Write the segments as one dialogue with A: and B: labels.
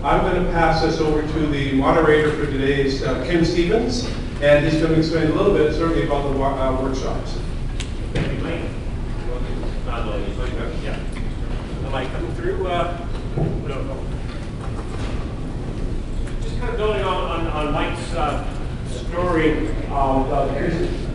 A: I'm going to pass this over to the moderator for today's, Kim Stevens, and he's going to explain a little bit, certainly, about the workshops.
B: Thank you, Mike. Yeah. Am I coming through? No. Just kind of building on Mike's story of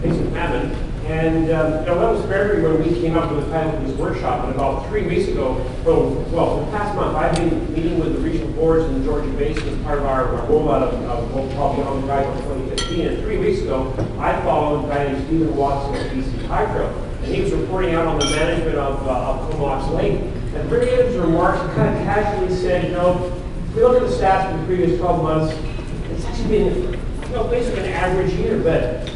B: basic famine. And that was February when we came up with the title of this workshop. And about 3 weeks ago, well, for the past month, I've been meeting with the regional boards in the Georgia Basin as part of our rollout of what we're calling Dec2015. And 3 weeks ago, I followed a guy named Stephen Watson of BC Hydro. And he was reporting out on the management of Comox Lake. And at the very end of his remarks, he kind of casually said, if we look at the stats for the previous 12 months, it's actually been, basically an average year. But,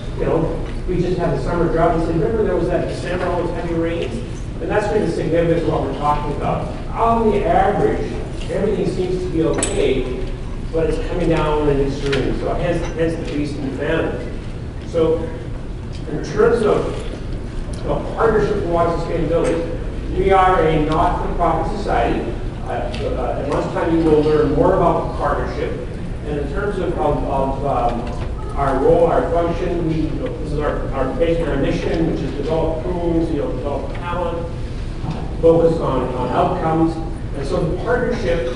B: we just had the summer drought. He said, remember there was that December, all those heavy rains? And that's really the significance of what we're talking about. On the average, everything seems to be okay, but it's coming down in extremes. So hence the beast and famine. So in terms of partnership for water sustainability, we are a not-for-profit society. At lunchtime, you will learn more about the partnership. And in terms of our role, our function, this is basically our mission, which is develop tools, develop talent, focus on outcomes. And so the partnership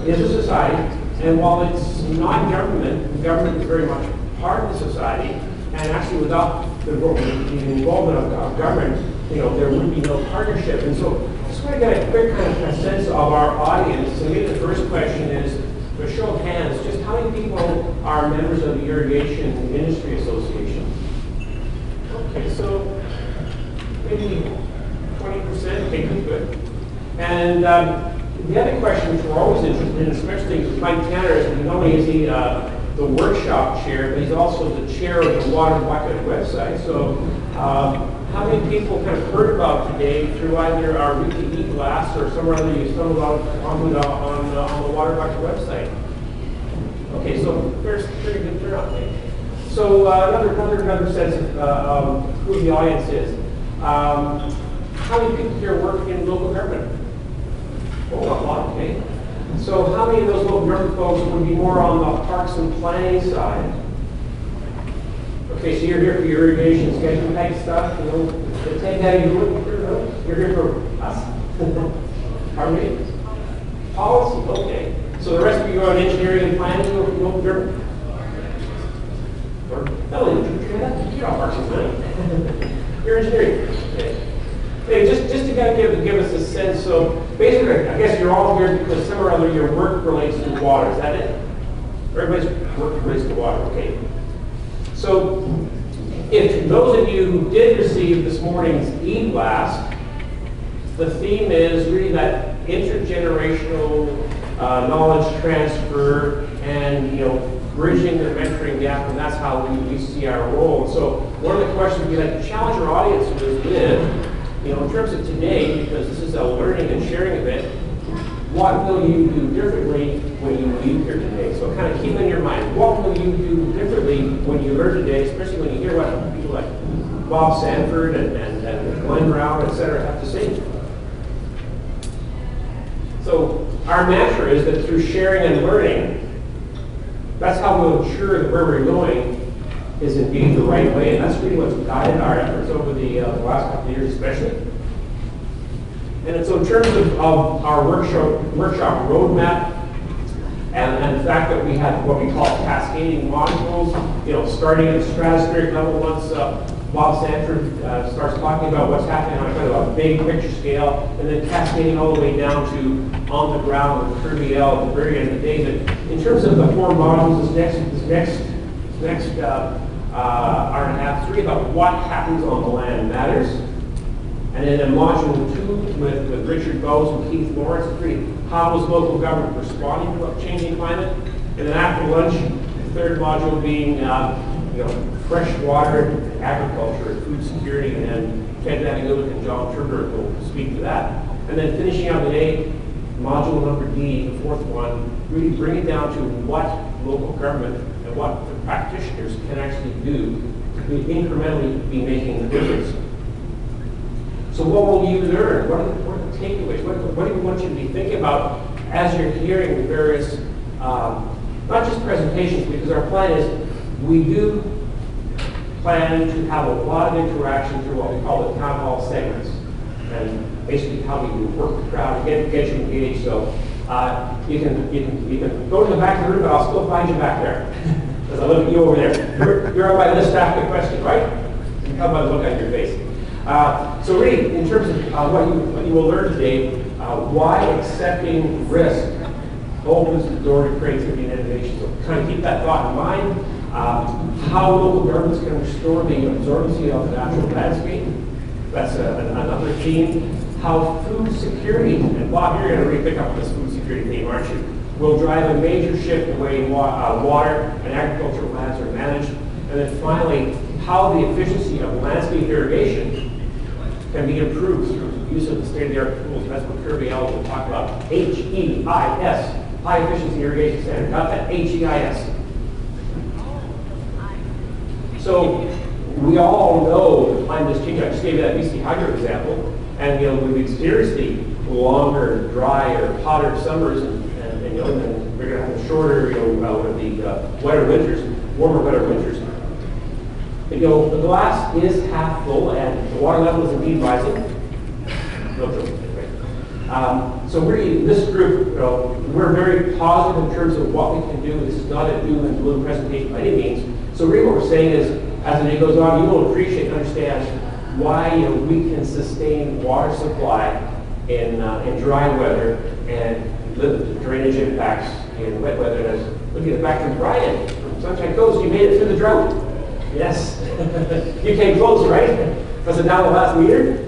B: is a society, and while it's not government, the government is very much part of the society, and actually without the involvement of government, there would be no partnership. And so I just want to get a quick kind of sense of our audience. So maybe the first question is, for a show of hands, just how many people are members of the Irrigation Industry Association? Okay, so maybe 20%, okay, good. And the other question which we're always interested in, especially with Mike Tanner, is not only is he the workshop chair, but he's also the chair of the Water Bucket website. So how many people kind of heard about today through either our weekly e-blast or somewhere other you stumbled on the Water Bucket website? Okay, so there's pretty good turnout. So another sense of who the audience is. How many people here work in local government? Oh, a lot, okay. So how many of those local government folks would be more on the parks and planning side? Okay, so you're here for your irrigation schedule type stuff, the 10 that you're here for us. Pardon me? Policy, okay. So the rest of you are on engineering and planning, you're all parks and planning. You're engineering. Okay. Hey, just to kind of give us a sense, so basically, I guess you're all here because somewhere or other your work relates to water, is that it? Everybody's work relates to water, okay. So, if those of you who did receive this morning's e-blast, the theme is really that intergenerational knowledge transfer and bridging the mentoring gap, and that's how we see our role. So one of the questions we like to challenge our audience with in terms of today, because this is a learning and sharing event, what will you do differently when you leave here today? So kind of keep in your mind, what will you do differently when you learn today, especially when you hear what people like Bob Sanford and Glenn Brown, et cetera, have to say. So our mantra is that through sharing and learning, that's how we'll ensure that where we're going is indeed the right way, and that's really what's guided our efforts over the last couple of years especially. And so in terms of our workshop roadmap, and the fact that we have what we call cascading modules, starting at the stratospheric level once Bob Sanford starts talking about what's happening on kind of a big picture scale, and then cascading all the way down to on the ground with Kirby L at the very end of the day. But in terms of the 4 modules, this next hour and a half is really about what happens on the land matters. And then in module 2 with Richard Bowes and Keith Lawrence, it's really how is local government responding to a changing climate. And then after lunch, the 3rd module being freshwater agriculture, food security, and Ted Vandergillick and John Turber will speak to that. And then finishing out the day, module number D, the 4th one, really bring it down to what local government and what the practitioners can actually do to incrementally be making the difference. So what will you learn? What are the takeaways? What do we want you to be thinking about as you're hearing various, not just presentations, because our plan is we do plan to have a lot of interaction through what we call the town hall segments, and basically how we work the crowd and get you engaged. So you can go to the back of the room, but I'll still find you back there because I look at you over there. You're on my list to ask a question, right? You can tell by the look on your face. So really, in terms of what you will learn today, why accepting risk opens the door to creativity and innovation. So kind of keep that thought in mind. How local governments can restore the absorbency of the natural landscape. That's another theme. How food security, and Bob, you're going to really pick up on this food security theme, aren't you? Will drive a major shift in the way water and agricultural lands are managed. And then finally, how the efficiency of landscape irrigation can be improved through use of the state-of-the-art tools. That's what Kirby Ellis will talk about. HEIS, High Efficiency Irrigation Standard. Got that? HEIS. So we all know the climate is changing. I just gave you that BC Hydro example, and we've experienced the longer, drier, hotter summers, and we're going to have shorter, the wetter winters, warmer, wetter winters. The glass is half full, and the water level is indeed rising. So really, this group, we're very positive in terms of what we can do. This is not a doom and gloom presentation by any means. So really what we're saying is, as the day goes on, you will appreciate and understand why we can sustain water supply in dry weather and limit the drainage impacts in wet weather. And look at it back to Brian from Sunshine Coast. You made it through the drought. Yes. You came close, right? Was it down the last meter?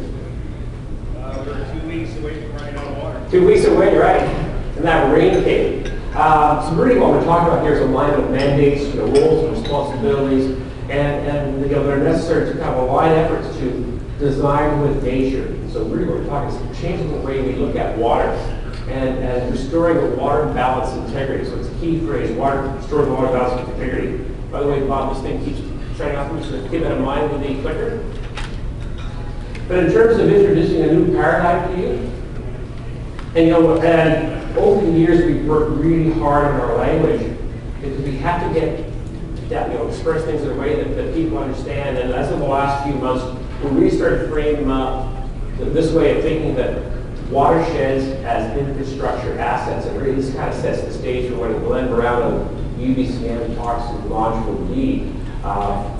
C: We're 2 weeks away from running out of water.
B: 2 weeks away, right? And that rain came. So really what we're talking about here is a line of mandates, roles and responsibilities, and they're necessary to kind of align efforts to design with nature. So really what we're talking is changing the way we look at water and restoring the water balance integrity. So it's a key phrase, restoring the water balance integrity. By the way, Bob, this thing keeps shutting off. So keep that in mind with the clicker. But in terms of introducing a new paradigm to you, and over the years we've worked really hard on our language because we have to get that, express things in a way that people understand. And as of the last few months, we really started to frame this way of thinking that watersheds as infrastructure assets, and really this kind of sets the stage for when Glenn Brown of UBCM talks in Module D.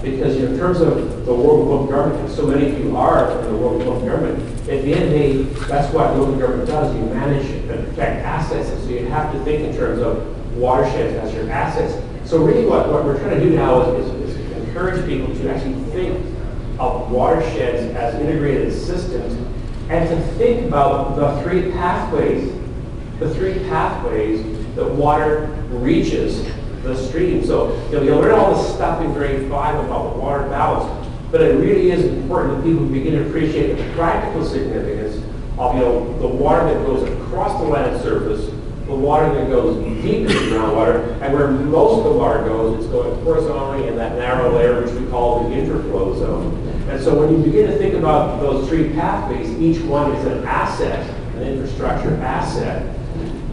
B: Because in terms of the World Local Government, and so many of you are in the World Local Government, at the end of the day, that's what local government does. You manage and protect assets, and so you have to think in terms of watersheds as your assets. So really what we're trying to do now is encourage people to actually think of watersheds as integrated systems, and to think about the three pathways that water reaches the stream. So you'll learn all this stuff in grade 5 about water balance, but it really is important that people begin to appreciate the practical significance of the water that goes across the land surface, the water that goes deep into groundwater, and where most of the water goes, it's going horizontally in that narrow layer which we call the interflow zone. And so when you begin to think about those three pathways, each one is an asset, an infrastructure asset,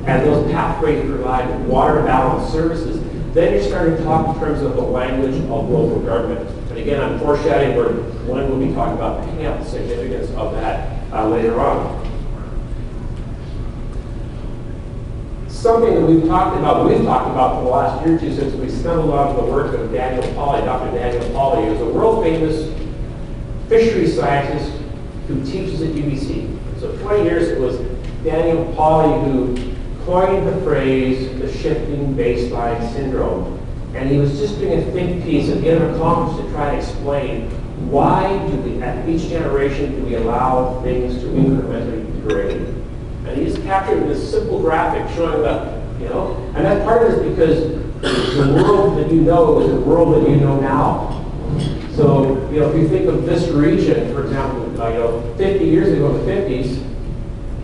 B: and those pathways provide water balance services. Then you're starting to talk in terms of the language of local government. And again, I'm foreshadowing where Glenn will be talking about picking up the significance of that later on. Something that we've talked about for the last year or two since we stumbled onto the work of Daniel Pauly, Dr. Daniel Pauly, who's a world-famous fisheries scientist who teaches at UBC. So 20 years it was Daniel Pauly who coined the phrase, the shifting baseline syndrome. And he was just doing a think piece at the end of a conference to try to explain why at each generation do we allow things to incrementally degrade. And he just captured this simple graphic showing that, and that part is because the world that you know is the world that you know now. So, if you think of this region, for example, 50 years ago in the 50s,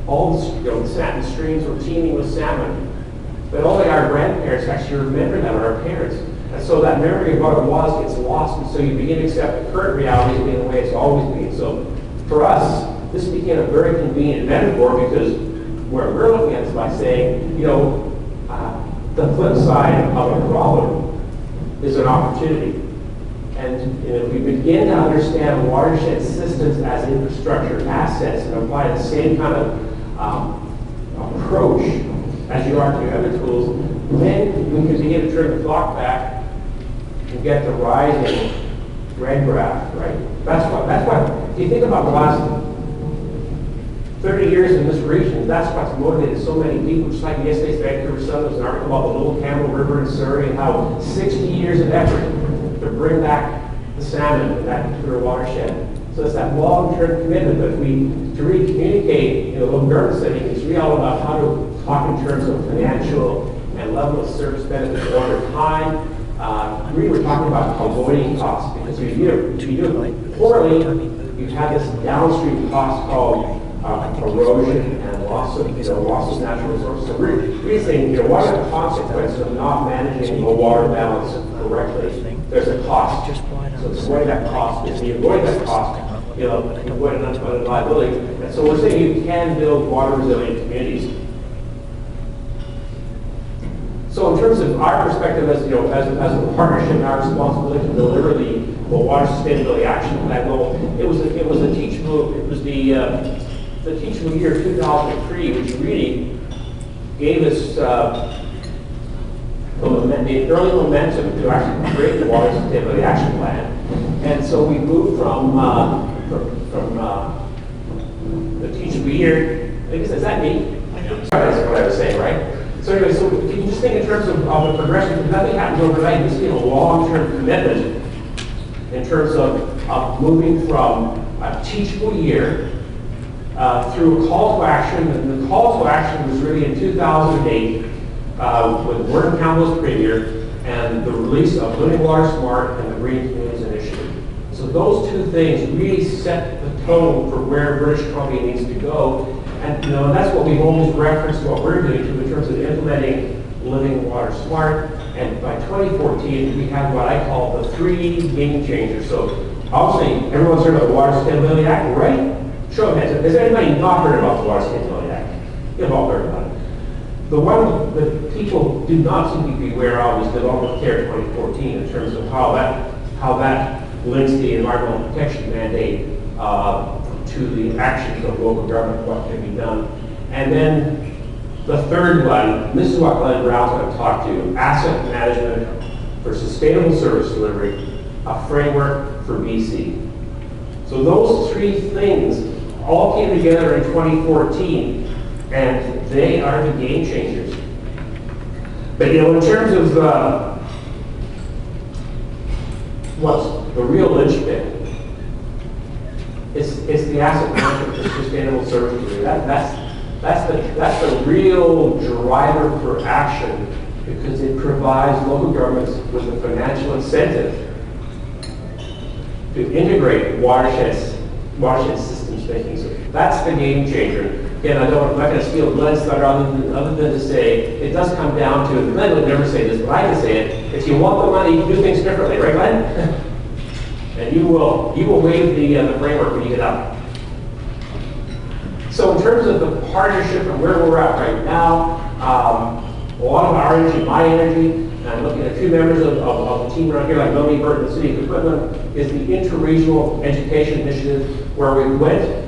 B: all the streams were teeming with salmon. But only our grandparents actually remember that, or our parents. And so that memory of what it was gets lost, and so you begin to accept the current reality as being the way it's always been. So for us, this became a very convenient metaphor because where we're looking at this by saying, the flip side of a problem is an opportunity. And if we begin to understand watershed systems as infrastructure assets and apply the same kind of approach as you are to your other tools, then we can begin to turn the clock back and get the rising red graph, right? That's what, if you think about the last 30 years in this region, that's what's motivated so many people. Just like yesterday's Vancouver Sun, there was an article about the Little Campbell River in Surrey and how 60 years of effort to bring back the salmon in that particular watershed. So it's that long-term commitment that to really communicate in a local government setting, it's really all about how to talk in terms of financial and level of service benefits over time. Really, we're talking about avoiding costs, because if you do it poorly, you have this downstream cost called erosion and loss of natural resources. So we're saying, what are the consequences of not managing the water balance correctly? There's a cost. So avoiding that cost, if you avoid that cost, avoid an unfunded liability. And so we're saying you can build water resilient communities. So in terms of our perspective as a partnership and our responsibility to deliver the water sustainability action plan, it was a teachable, it was the teachable year 2003, which really gave us the early momentum to actually create the water sustainability action plan. And so we moved from the teachable year. I guess, is that me? That's what I was saying, right? So anyway, so if you just think in terms of the progression, nothing happens overnight. You see a long-term commitment in terms of moving from a teachable year through a call to action. And the call to action was really in 2008 with Gordon Campbell as Premier and the release of Living Water Smart and the Green Communities Initiative. So those two things really set the tone for where British Columbia needs to go. And that's what we've always referenced what we're doing in terms of implementing Living Water Smart. And by 2014, we have what I call the 3 game changers. So obviously, everyone's heard about the Water Sustainability Act, right? Show of hands. Has anybody not heard about the Water Sustainability Act? You've all heard about it. The one that people do not seem to be aware of is Development Care 2014 in terms of how that links the environmental protection mandate to the actions of local government, what can be done. And then the third one, this is what Glenn Brown's going to talk to, asset management for sustainable service delivery, a framework for BC. So those 3 things all came together in 2014, and they are the game changers. But in terms of what's the real linchpin, it's the asset management for sustainable service delivery. That's the real driver for action, because it provides local governments with a financial incentive to integrate watershed systems thinking. So that's the game changer. Again, I'm not going to steal Glenn's thunder other than to say it does come down to, and Glenn would never say this, but I can say it, if you want the money, you do things differently, right, Glenn? And you will waive the framework when you get up. So in terms of the partnership and where we're at right now, a lot of our energy, my energy, and I'm looking at a few members of the team around here, like Melanie Burton, the City of Equipment, is the Interregional Education Initiative, where we went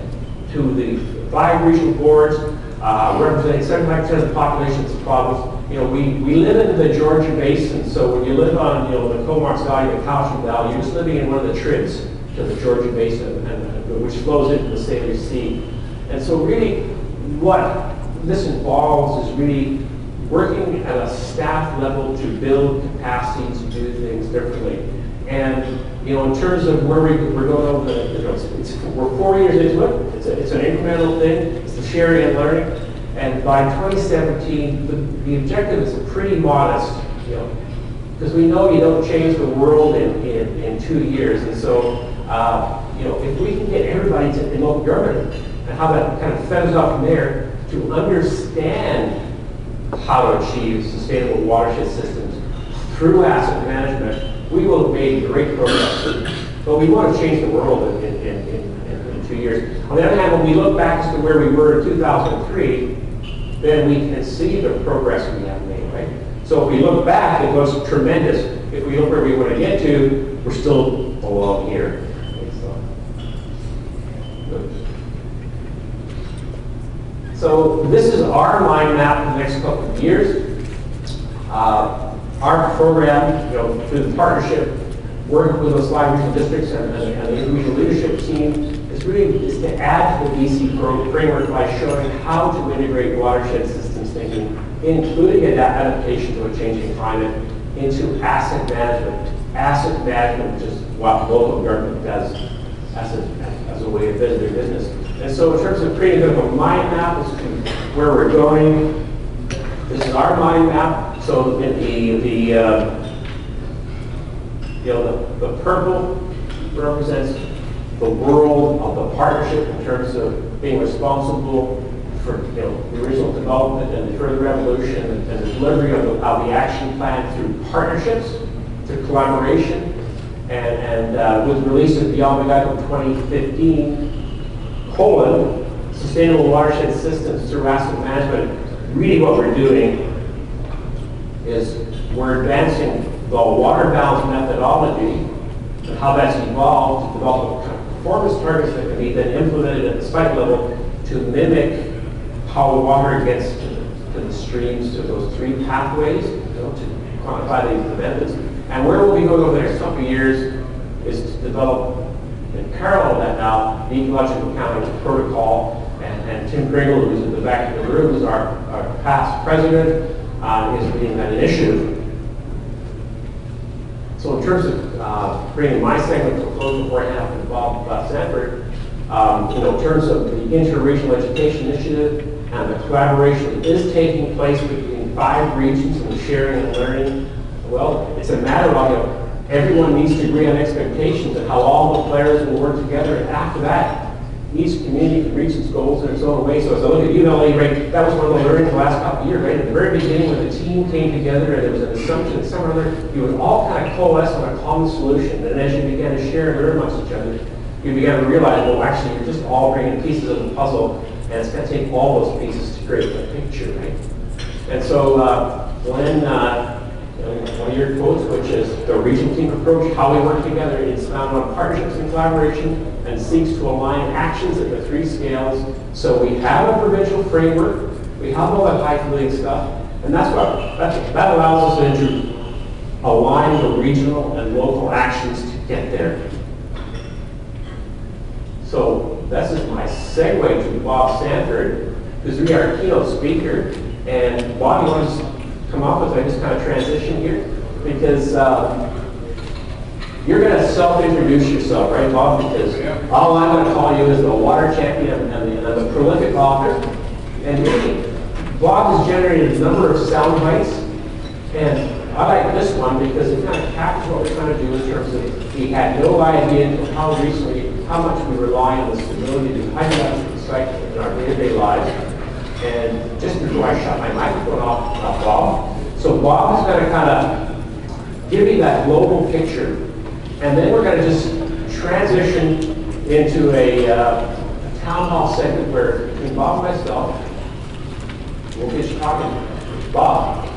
B: to the 5 regional boards, representing 75% of the population of the province. We live in the Georgia Basin, so when you live on, the Comox Valley, the Cowichan Valley, you're just living in one of the tribs to the Georgia Basin, which flows into the Salish Sea. And so really, what this involves is really working at a staff level to build capacity to do things differently. And in terms of where we're going over we're 4 years into it. It's an incremental thing. It's the sharing and learning. And by 2017, the objective is pretty modest, because we know you don't change the world in 2 years. And so, if we can get everybody in local government and how that kind of feathers off from there to understand how to achieve sustainable watershed systems through asset management, we will have made great progress. But we want to change the world in 2 years. On the other hand, when we look back as to where we were in 2003, then we can see the progress we have made, right? So if we look back, it was tremendous. If we look where we want to get to, we're still below here. Okay, so this is our mind map for the next couple of years. Our program, through the partnership, working with those 5 regional districts and the regional leadership team, is to add to the BC framework by showing how to integrate watershed systems thinking, including adaptation to a changing climate, into asset management. Asset management, which is what local government does as a way of doing their business. And so in terms of creating a bit of a mind map as to where we're going, this is our mind map. So the purple represents the world of the partnership in terms of being responsible for the original development and the further evolution and the delivery of the action plan through partnerships, through collaboration, and with the release of Beyond Dec2015, Sustainable Watershed Systems through Asset Management. Really what we're doing is we're advancing the water balance methodology and how that's evolved to develop performance targets that can be then implemented at the site level to mimic how water gets to the streams, to those 3 pathways, to quantify these methods. And where we'll be going over the next couple of years is to develop, in parallel to that now, the ecological accounting protocol. And Tim Pringle, who's in the back of the room, is our past president, is leading that initiative. So in terms of bringing my segment to a close before I hand off to Bob Sanford, in terms of the interregional education initiative and the collaboration that is taking place between 5 regions and sharing and learning, well, it's a matter of everyone needs to agree on expectations and how all the players will work together. And after that, each community can reach its goals in its own way. So as I look at ULA, right, that was one of the learnings the last couple of years, right? At the very beginning, when the team came together and there was an assumption that some other, you would all kind of coalesce on a common solution. And as you began to share and learn amongst each other, you began to realize, well, actually, you're just all bringing pieces of the puzzle, and it's going to take all those pieces to create the picture, right? And so, Glenn, one of your quotes, which is the regional team approach, how we work together, is founded on partnerships and collaboration and seeks to align actions at the 3 scales. So we have a provincial framework, we have all that high-fluid stuff, and that allows us to align the regional and local actions to get there. So this is my segue to Bob Sanford, who's really our keynote speaker. And Bob, you want to just come up as I just kind of transition here? Because you're going to self-introduce yourself, right, Bob? Because all I'm going to call you is the water champion and the prolific author. And really, Bob has generated a number of sound bites. And I like this one because it kind of captures what we're trying to do in terms of we had no idea until how much we rely on the stability of the hydrological cycle in our day-to-day lives. And just before I shut my microphone off, Bob. So Bob is going to kind of give you that global picture, and then we're going to just transition into a town hall segment where between Bob and myself, we'll get you talking. Bob.